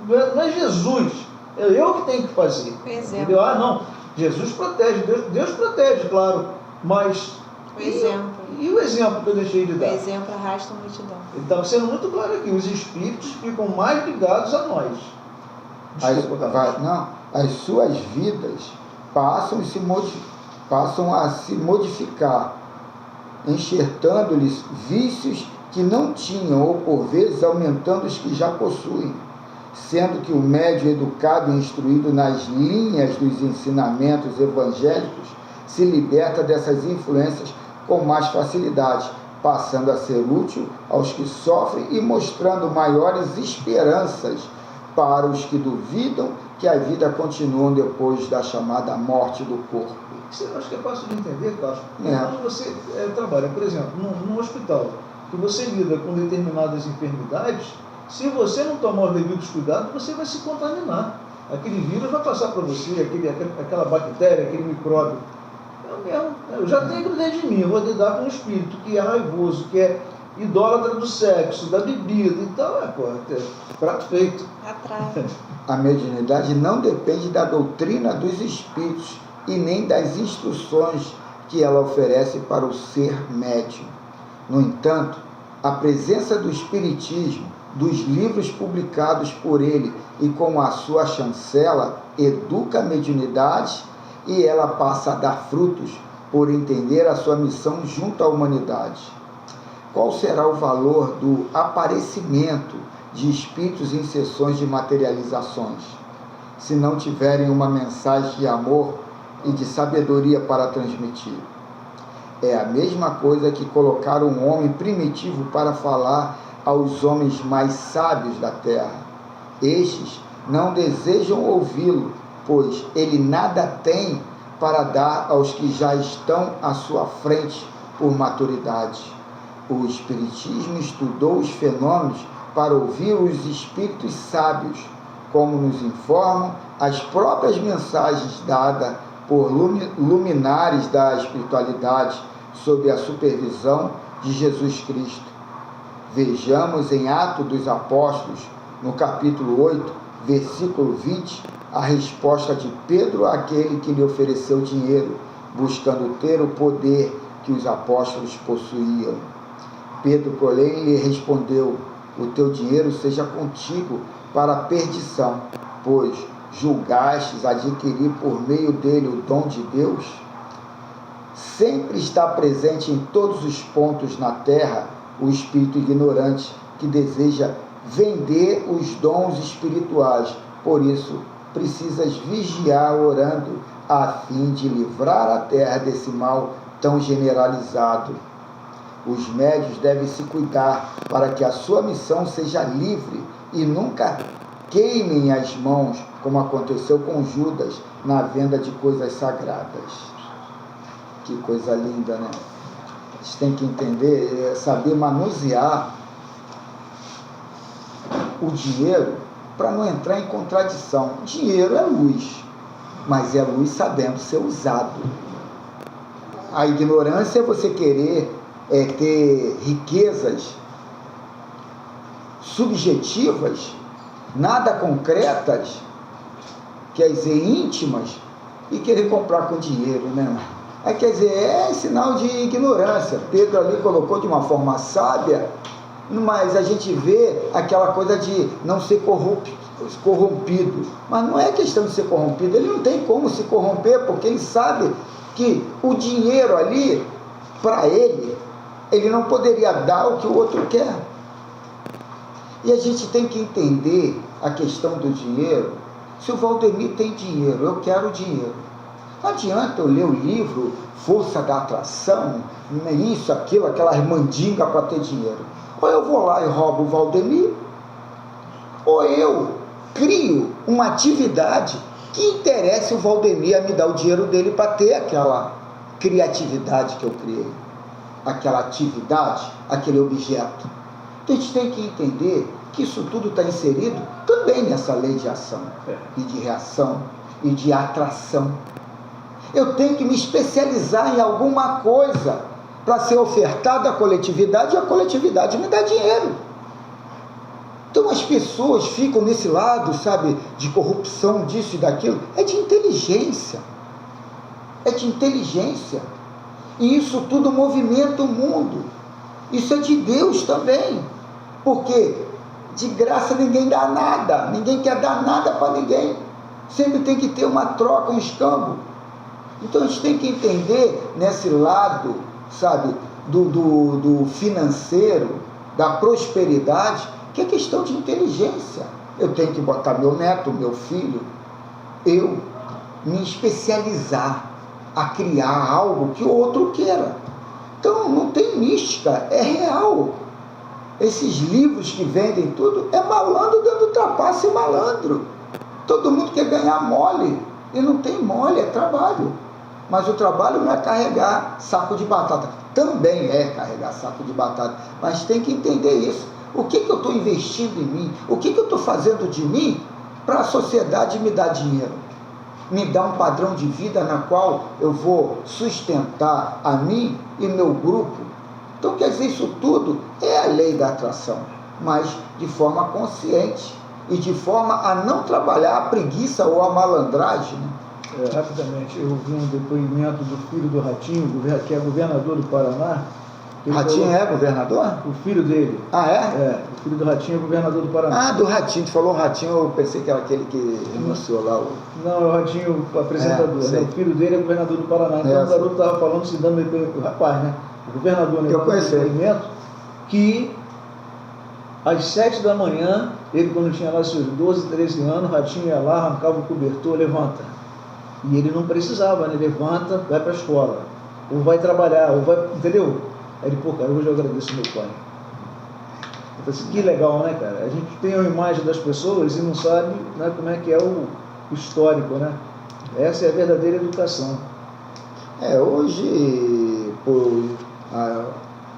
não é Jesus, é eu que tenho que fazer. Entendeu? Não, Jesus protege, Deus protege, claro, mas o exemplo. E o exemplo que eu deixei de dar? O exemplo arrasta a multidão. Então, sendo muito claro aqui, os espíritos ficam mais ligados a nós. As suas vidas passam a se modificar, enxertando-lhes vícios que não tinham, ou por vezes aumentando os que já possuem, sendo que o médium educado e instruído nas linhas dos ensinamentos evangélicos se liberta dessas influências com mais facilidade, passando a ser útil aos que sofrem e mostrando maiores esperanças para os que duvidam que a vida continua depois da chamada morte do corpo. Isso eu acho que é fácil de entender, Carlos. É. Quando você trabalha, por exemplo, num hospital, que você lida com determinadas enfermidades, se você não tomar os devidos cuidados, você vai se contaminar. Aquele vírus vai passar para você, aquela bactéria, aquele micróbio. Eu já tenho aquilo dentro de mim, eu vou lidar com um espírito que é raivoso, que é idólatra do sexo, da bebida, então prato feito. Atrás. A mediunidade não depende da doutrina dos espíritos e nem das instruções que ela oferece para o ser médium. No entanto, a presença do espiritismo, dos livros publicados por ele e com a sua chancela, educa a mediunidade e ela passa a dar frutos por entender a sua missão junto à humanidade. Qual será o valor do aparecimento de espíritos em sessões de materializações, se não tiverem uma mensagem de amor e de sabedoria para transmitir? É a mesma coisa que colocar um homem primitivo para falar aos homens mais sábios da terra. Estes não desejam ouvi-lo, pois ele nada tem para dar aos que já estão à sua frente por maturidade. O Espiritismo estudou os fenômenos para ouvir os espíritos sábios, como nos informam as próprias mensagens dadas por luminares da espiritualidade sob a supervisão de Jesus Cristo. Vejamos em Atos dos Apóstolos, no capítulo 8, versículo 20, a resposta de Pedro àquele que lhe ofereceu dinheiro, buscando ter o poder que os apóstolos possuíam. Pedro, porém, lhe respondeu: o teu dinheiro seja contigo para a perdição, pois julgastes adquirir por meio dele o dom de Deus. Sempre está presente em todos os pontos na terra o espírito ignorante que deseja vender os dons espirituais. Por isso, precisas vigiar orando a fim de livrar a terra desse mal tão generalizado. Os médios devem se cuidar para que a sua missão seja livre e nunca queimem as mãos, como aconteceu com Judas na venda de coisas sagradas. Que coisa linda, né? A gente tem que entender, saber manusear o dinheiro para não entrar em contradição. Dinheiro é luz, mas é luz sabendo ser usado. A ignorância é você querer ter riquezas subjetivas, nada concretas, quer dizer, íntimas, e querer comprar com dinheiro, né? Quer dizer, é sinal de ignorância. Pedro ali colocou de uma forma sábia, mas a gente vê aquela coisa de não ser corrompido. Mas não é questão de ser corrompido, ele não tem como se corromper, porque ele sabe que o dinheiro ali, para ele não poderia dar o que o outro quer. E a gente tem que entender a questão do dinheiro. Se o Valdemir tem dinheiro, eu quero dinheiro. Não adianta eu ler o livro Força da Atração, isso, aquilo, aquelas mandingas para ter dinheiro. Ou eu vou lá e roubo o Valdemir, ou eu crio uma atividade que interesse o Valdemir a me dar o dinheiro dele para ter aquela criatividade que eu criei, aquela atividade, aquele objeto. Então a gente tem que entender que isso tudo está inserido também nessa lei de ação e de reação e de atração. Eu tenho que me especializar em alguma coisa para ser ofertado à coletividade, e a coletividade me dá dinheiro. Então as pessoas ficam nesse lado, sabe, de corrupção, disso e daquilo. É de inteligência. É de inteligência. E isso tudo movimenta o mundo. Isso é de Deus também. Porque de graça ninguém dá nada. Ninguém quer dar nada para ninguém. Sempre tem que ter uma troca, um escambo. Então a gente tem que entender nesse lado, sabe, do financeiro, da prosperidade, que é questão de inteligência. Eu tenho que botar meu neto, meu filho, eu me especializar a criar algo que o outro queira. Então não tem mística, é real. Esses livros que vendem tudo, é malandro dando trapaça e malandro. Todo mundo quer ganhar mole, e não tem mole, é trabalho. Mas o trabalho não é carregar saco de batata. Também é carregar saco de batata, mas tem que entender isso. O que eu estou investindo em mim? O que eu estou fazendo de mim para a sociedade me dar dinheiro? Me dar um padrão de vida na qual eu vou sustentar a mim e meu grupo. Então, quer dizer, isso tudo é a lei da atração, mas de forma consciente e de forma a não trabalhar a preguiça ou a malandragem. Rapidamente, eu vi um depoimento do filho do Ratinho, que é governador do Paraná. Ratinho é governador? O filho dele. Ah, é? É, o filho do Ratinho é governador do Paraná. Ah, do Ratinho, tu falou Ratinho, eu pensei que era aquele que renunciou lá. Não, é o Ratinho, o apresentador, né? O filho dele é governador do Paraná. Então o garoto estava falando, se dando o rapaz, né? O governador, né? Eu conheci. Que às 7 da manhã, ele quando tinha lá seus 12, 13 anos, o Ratinho ia lá, arrancava o cobertor, levanta. E ele não precisava, né? Levanta, vai para a escola. Ou vai trabalhar, ou vai, entendeu? Aí ele, pô, cara, hoje eu agradeço meu pai. Eu falei assim, que legal, né, cara? A gente tem a imagem das pessoas e não sabe, né, como é que é o histórico, né? Essa é a verdadeira educação. Hoje, por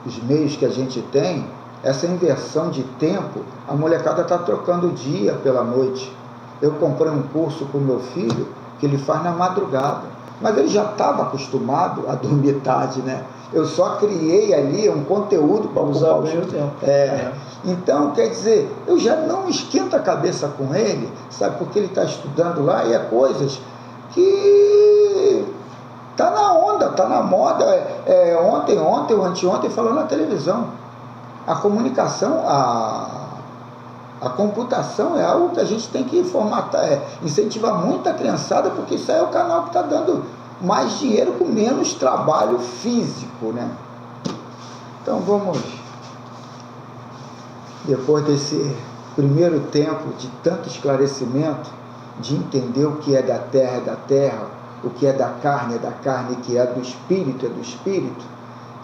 os meios que a gente tem, essa inversão de tempo, a molecada está trocando o dia pela noite. Eu comprei um curso para o meu filho, que ele faz na madrugada, mas ele já estava acostumado a dormir tarde, né? Eu só criei ali um conteúdo para usar bem o tempo. Então, quer dizer, eu já não esquento a cabeça com ele, sabe, porque ele está estudando lá e é coisas que está na onda, está na moda. Ontem ou anteontem falou na televisão. A comunicação, a computação é algo que a gente tem que formatar, incentivar muito a criançada, porque isso aí é o canal que está dando mais dinheiro com menos trabalho físico, né? Então vamos, depois desse primeiro tempo de tanto esclarecimento, de entender o que é da terra, o que é da carne, o que é do espírito,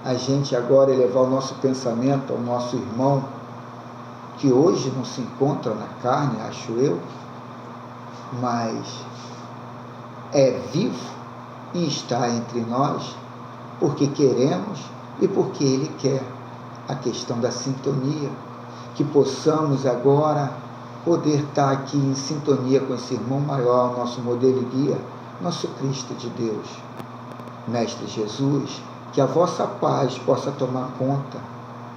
a gente agora elevar o nosso pensamento ao nosso irmão, que hoje não se encontra na carne, acho eu, mas é vivo e está entre nós, porque queremos e porque Ele quer. A questão da sintonia, que possamos agora poder estar aqui em sintonia com esse irmão maior, nosso modelo e guia, nosso Cristo de Deus. Mestre Jesus, que a vossa paz possa tomar conta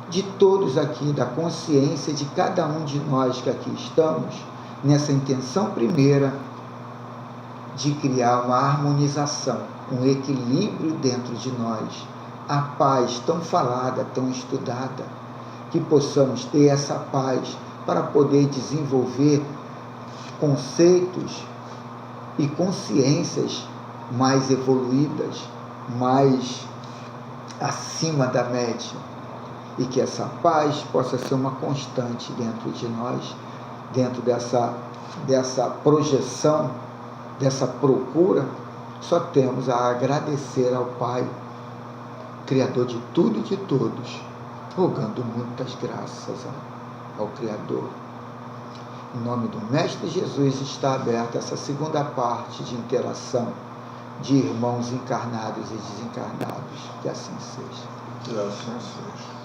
de todos aqui, da consciência de cada um de nós que aqui estamos, nessa intenção primeira de criar uma harmonização, um equilíbrio dentro de nós, a paz tão falada, tão estudada, que possamos ter essa paz para poder desenvolver conceitos e consciências mais evoluídas, mais acima da média, e que essa paz possa ser uma constante dentro de nós, dentro dessa projeção, dessa procura. Só temos a agradecer ao Pai, Criador de tudo e de todos, rogando muitas graças ao Criador. Em nome do Mestre Jesus está aberta essa segunda parte de interação de irmãos encarnados e desencarnados. Que assim seja. Que assim seja.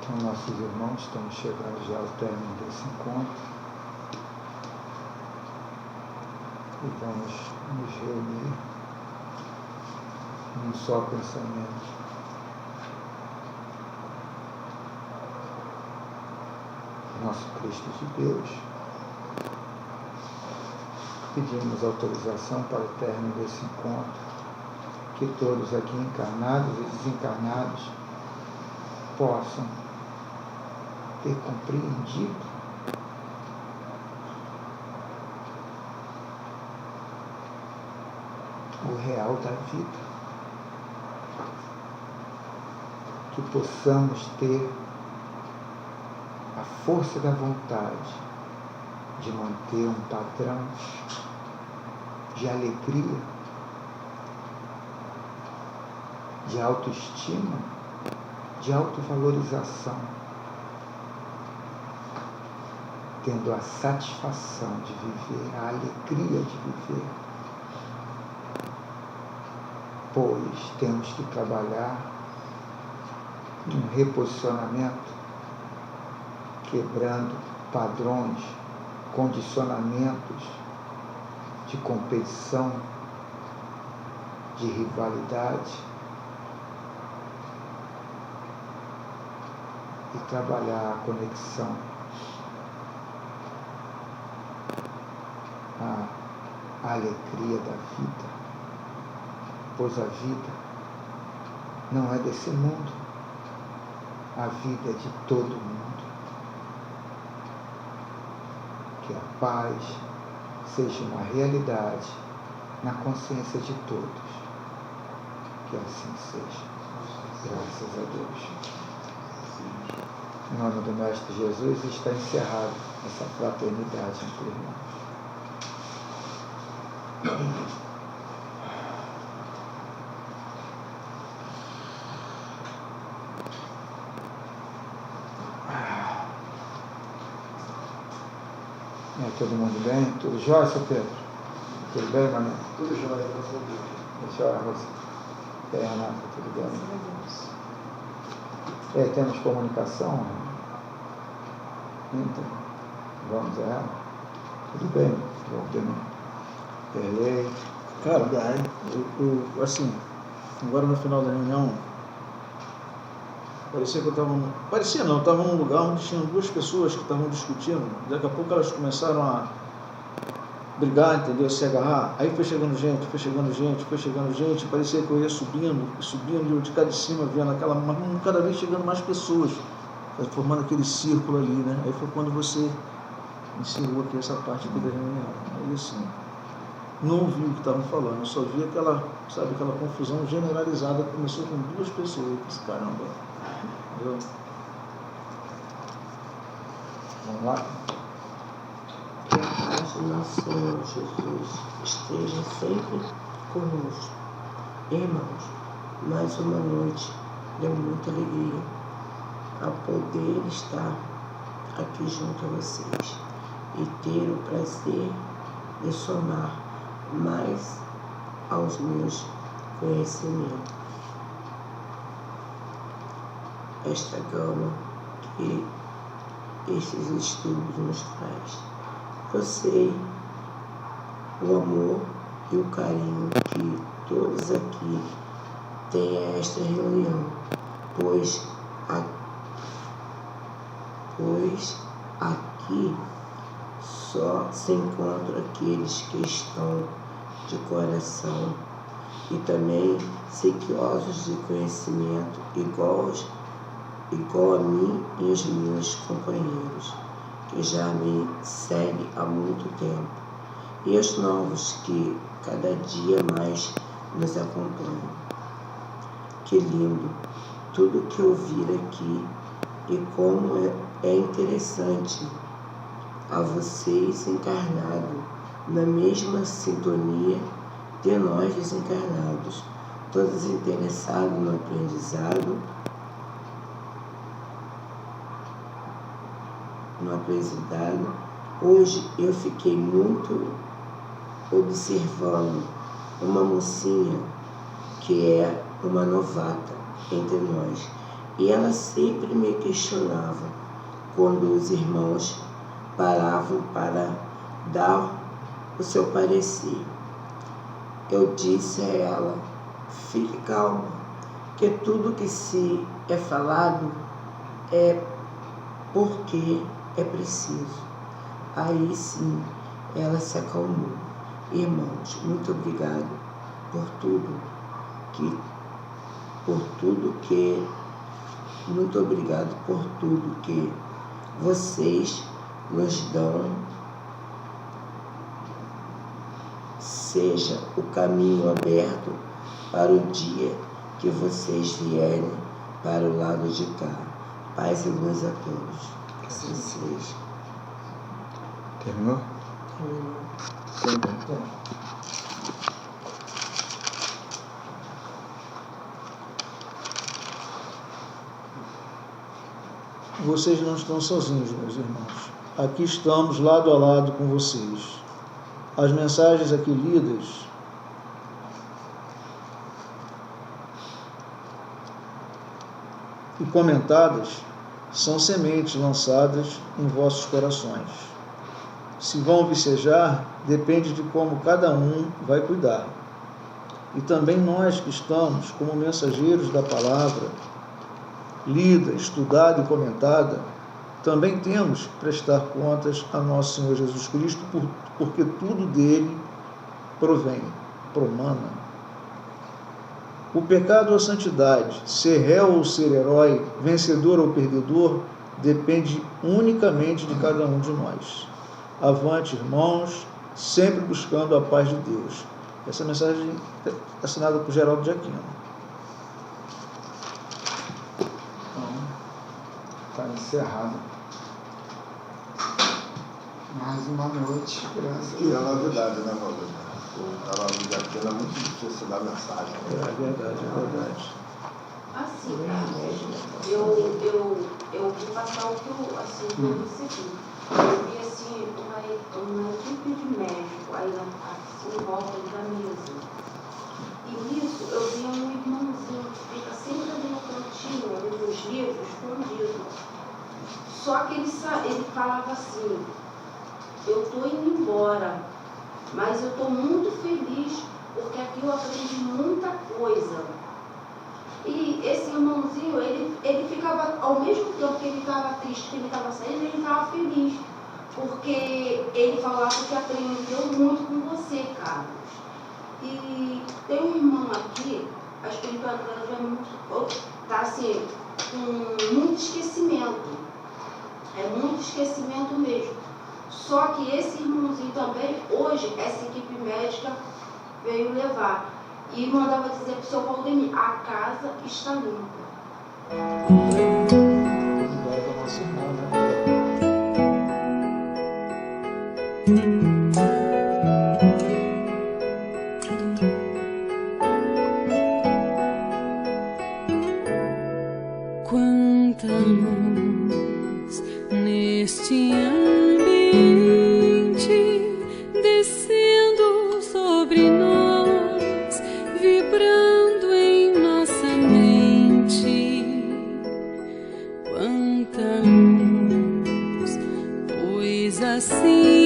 Então, nossos irmãos, estamos chegando já ao término desse encontro e vamos nos reunir num só pensamento. Nosso Cristo de Deus, pedimos autorização para o término desse encontro, que todos aqui encarnados e desencarnados possam ter compreendido o real da vida, que possamos ter a força da vontade de manter um padrão de alegria, de autoestima, de autovalorização, tendo a satisfação de viver, a alegria de viver, pois temos que trabalhar um reposicionamento, quebrando padrões, condicionamentos de competição, de rivalidade, e trabalhar a conexão, a alegria da vida, pois a vida não é desse mundo, a vida é de todo mundo. Que a paz seja uma realidade na consciência de todos. Que assim seja. Graças a Deus. Em nome do Mestre Jesus está encerrada essa fraternidade entre irmãos. Todo mundo bem? Tudo jóia, seu Pedro? Tudo bem, Mané? Tudo jóia, graças a Deus. Deixa eu olhar você. Bem, Renata, tudo bem? Temos comunicação? Então, vamos a ela? Tudo bem? Perlei. Cara, assim, agora no final da reunião, parecia que eu estava... Parecia não, eu estava num lugar onde tinham duas pessoas que estavam discutindo. Daqui a pouco elas começaram a brigar, entendeu? Se agarrar. Aí foi chegando gente, parecia que eu ia subindo, e eu de cá de cima vendo aquela... Mas cada vez chegando mais pessoas, formando aquele círculo ali, né? Aí foi quando você ensinou aqui essa parte aqui da reunião. Aí assim, não ouvi o que estavam falando, eu só vi aquela confusão generalizada que começou com duas pessoas. Eu disse, caramba. Vamos lá? Que a paz do nosso Senhor Jesus esteja sempre conosco. Irmãos, mais uma noite de muita alegria a poder estar aqui junto a vocês e ter o prazer de somar mais aos meus conhecimentos. Esta gama que esses estudos nos traz. Eu sei o amor e o carinho que todos aqui têm a esta reunião, pois aqui só se encontram aqueles que estão de coração e também sequiosos de conhecimento, igual a mim e os meus companheiros, que já me seguem há muito tempo, e os novos que cada dia mais nos acompanham. Que lindo tudo que ouvir aqui e como é interessante a vocês encarnados na mesma sintonia de nós desencarnados, todos interessados no aprendizado, Hoje eu fiquei muito observando uma mocinha que é uma novata entre nós, e ela sempre me questionava quando os irmãos paravam para dar o seu parecer. Eu disse a ela, fique calma, que tudo que se é falado é porque é preciso. Aí sim, ela se acalmou. Irmãos, muito obrigado por tudo que vocês nos dão. Seja o caminho aberto para o dia que vocês vierem para o lado de cá. Paz e luz a todos. Assim seja. Terminou? Terminou. Vocês não estão sozinhos, meus irmãos. Aqui estamos lado a lado com vocês. As mensagens aqui lidas e comentadas são sementes lançadas em vossos corações. Se vão vicejar, depende de como cada um vai cuidar. E também nós que estamos como mensageiros da palavra, lida, estudada e comentada, também temos que prestar contas a nosso Senhor Jesus Cristo, porque tudo dele provém, promana. O pecado ou a santidade, ser réu ou ser herói, vencedor ou perdedor, depende unicamente de cada um de nós. Avante, irmãos, sempre buscando a paz de Deus. Essa mensagem é assinada por Geraldo de Aquino. Está encerrado. Mais uma noite, graças E a novidade, né, Maurício? O Geraldo de Aquino é muito difícil da mensagem. É verdade, é verdade. Assim, eu vou passar o que eu recebi. Eu vi assim, uma equipe de médico aí assim, em volta da mesa. E nisso eu vi um irmãozinho que fica sempre ali no cantinho, ali nos livros, escondido. Só que ele falava assim, eu estou indo embora, mas eu estou muito feliz porque aqui eu aprendi muita coisa. E esse irmãozinho, ele ficava, ao mesmo tempo que ele estava triste, que ele estava saindo, ele estava feliz. Porque ele falava que aprendeu muito com você, Carlos. E tem um irmão aqui, a espiritualidade é muito, está assim, com muito esquecimento. É muito esquecimento mesmo. Só que esse irmãozinho também, hoje, essa equipe médica veio levar. E mandava dizer para o seu Valdemir, a casa está limpa. Obrigado ao nosso irmão, né? Quanta luz neste ambiente descendo sobre nós, vibrando em nossa mente. Quanta luz, pois assim